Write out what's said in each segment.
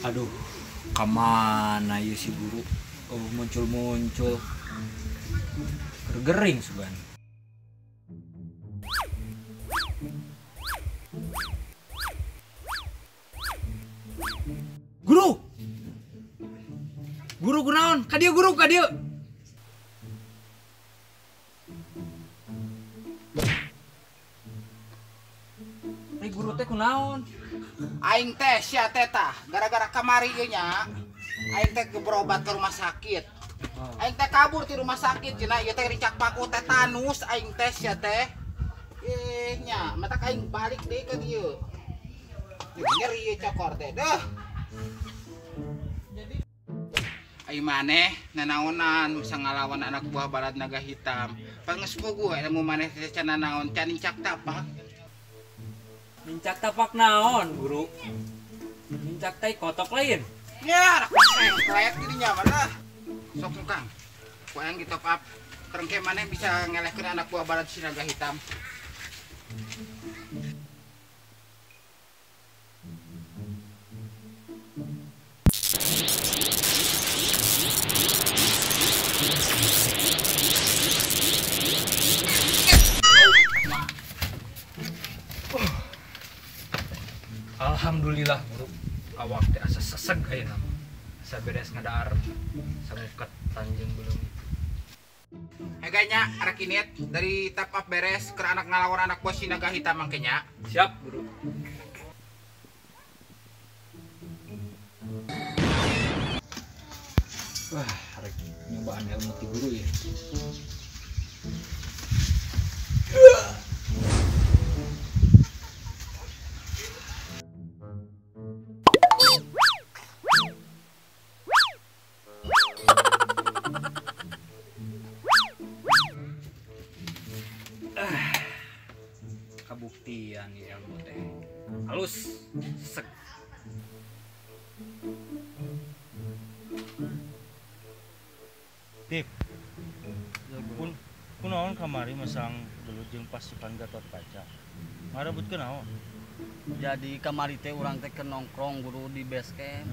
Aduh, kemana ya si guru? Oh, muncul-muncul. Gergering sugan. Guru! Guru kunaon? Kadieu guru, kadieu. Guru teh kunaon? Aing teh sia teta gara-gara kamari ieu nya aing teh berobat ke rumah sakit. Aing teh kabur di rumah sakit cenah ieu teh ricak paku tetanus aing teh sia teh. Nya mata aing balik deui ke dieu. Nyeri ieu cokor teh deuh. Aing maneh nanaonan bisa ngalawan anak buah Barat Naga Hitam. Pangeus puguh ilmu maneh teh can nanaon can incak tapak. Mincak tapak naon, guru? Mincak teh kotok lain. Ya, anak sengklet dirinya mana? Sok Kang. Ku yang di top up. Terengke mana bisa ngelehkeun anak buah Barat si Naga Hitam. Alhamdulillah guru, awak teh asa seseg ayeuna mah. Asa beres ngadaar samuket tanjeung belum. Heganya arek init dari top up beres ke anak ngalawan anak buah si Naga Hitam mangkenya. Siap, guru. Wah, arek nyobaan ilmu ti guru ya. Kabuktian ya ilmu teh halus sek. Tip kunaon kamari masang dulu jeung pasukan Gatot Kaca ngarebutkeun naon? Jadi kamari teh urang teh ke nongkrong guru di base camp.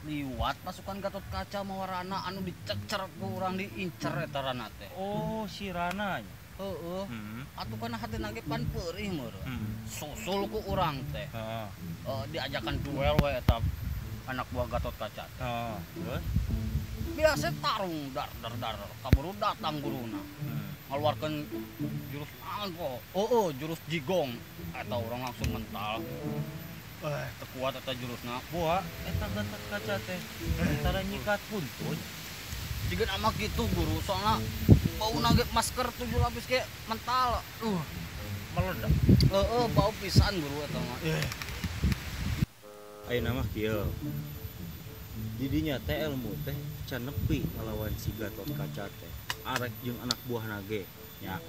Liwat pasukan Gatot Kaca mawarana anu dicecer ku urang diincer eta rana teh. Oh, si Rana nya. Heeh. Atuh kana hatena ge pan peurih meureun. Susul ku urang teh. Heeh. Diajakan duel we eta anak buah Gatot Kaca. Terus Biasa tarung dar kaburu datang guruna. Ngaluarkeun jurus naon po? Jurus jigong. Eta urang langsung mental. Teu kuat eta jurusna. buah eta Gatot Kaca teh antara nyikat puntut. Jigeun amak gitu guru, soalnya bauna ge masker 7 lapis ge mental. Meledak. Bau pisan guru eta mah. Ayeuna mah kieu. Didinya teh ilmu teh can nepi ngalawan si Gatot Kaca teh. Arek jeung anak buah nage nya.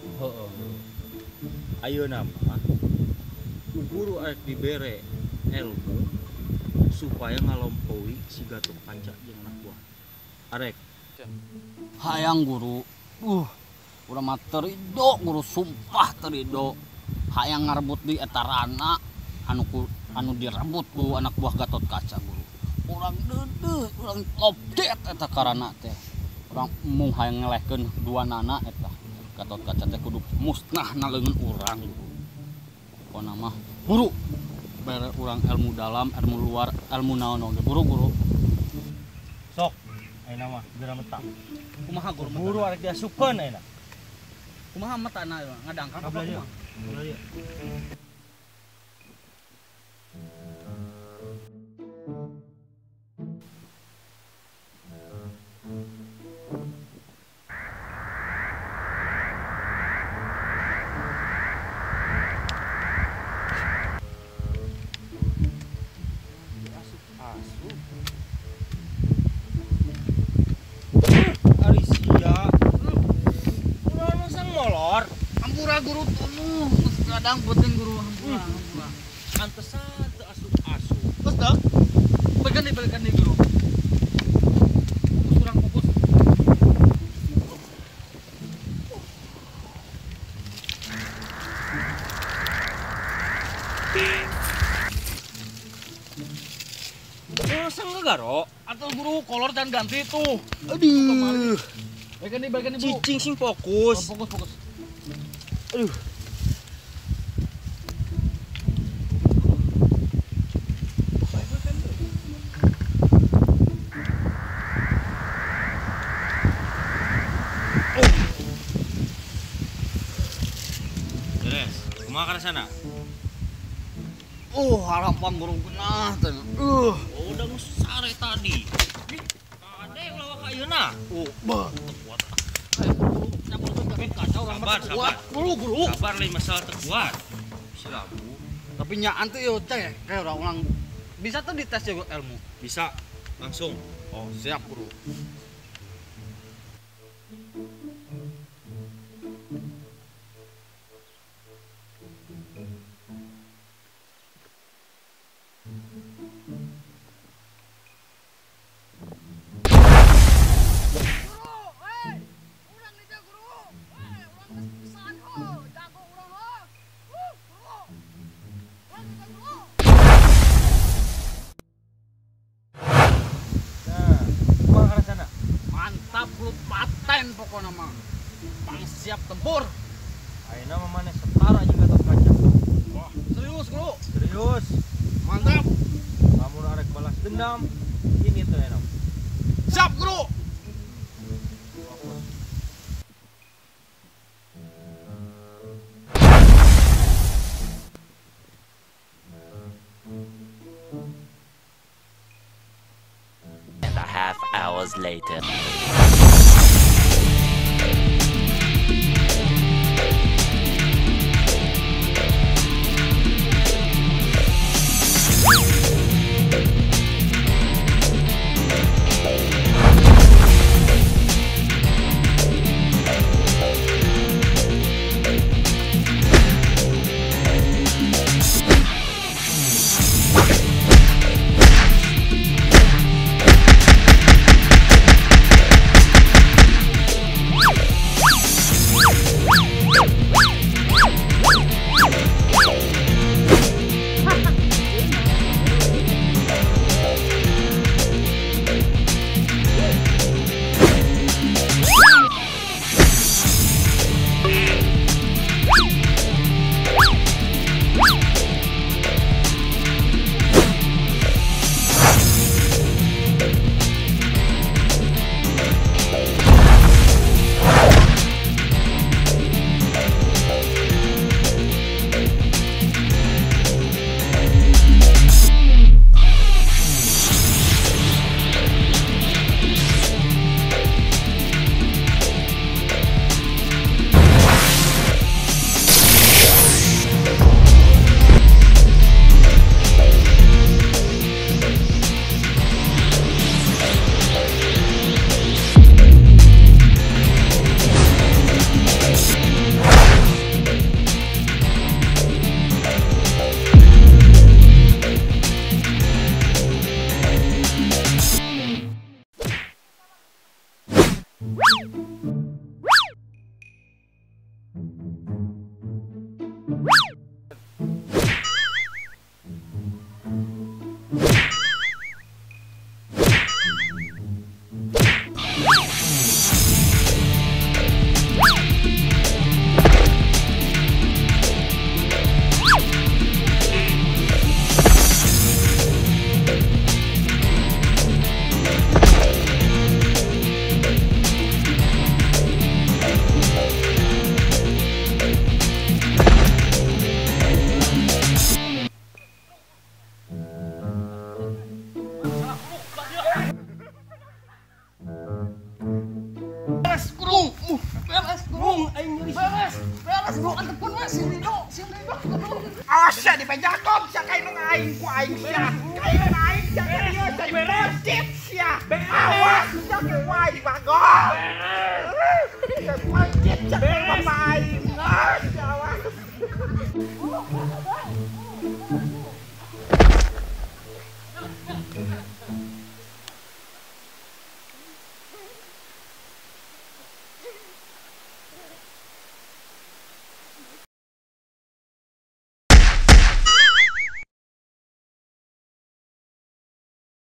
Ayeuna mah guru arek dibere ilmu supaya ngalompaui si Gatot Kaca jeung anak buah. Arek Hayang guru. Urang mah terido guru, sumpah terido. Hayang ngarebut di eta Rana anu direbut ku anak buah Gatot Kaca guru. Urang deudeuh, urang lobdet eta karana teh. Urang mung hayang ngelehkeun duanana eta. Gatot Kaca teh kudu musnahna leungeun urang guru. Pokona mah guru bere urang ilmu dalam, ilmu luar, ilmu naon oge guru. sok ayeuna mah geura metak. Kumaha guru? Guru arek diasukeun ayeuna. Kumaha metana ngadangkang apa Kablah kumaha? ieu. Ari sia. Urang masang molor. Hampura guru tuh, kadang penting guru hampura. Pantesan teu asup-asup. Terus dah, balikan nih guru. Fokus kurang fokus. Masa enggak Garo? Atau guru kolor dan ganti tuh. Aduh. Balikan nih, Bu. Cicing sing fokus. Fokus. Aduh. Beres, kumaha ka sana? Harapan guru genah teh. Oh, udah sare tadi. Ada yang lawak ayeuna. Bah. Kuat. Ayo guru, nyampur tuh kami kacau orang Sabar, kuat. sabar. Guru. Sabar lain masalah terkuat. Silabu. Tapi nyaan tuh yo teh kayak orang bisa tuh dites juga ilmu. Bisa langsung. Oh, siap guru. Kumaha ka sana? Mantap guru, paten pokoknya mah. Pang siap tempur. Ayeuna mah maneh setara jeung Gatot Kaca. Wah, serius guru. Serius. Mantap. Kamu arek balas dendam. Ini tuh enak. Siap guru. And a half hours later. Awas ya dipejakom sia kain aing ku aing sia. Kain aing sia ieu teh bersih sia. Awas sia ku aing bagong. Macet sia mama aing. Awas.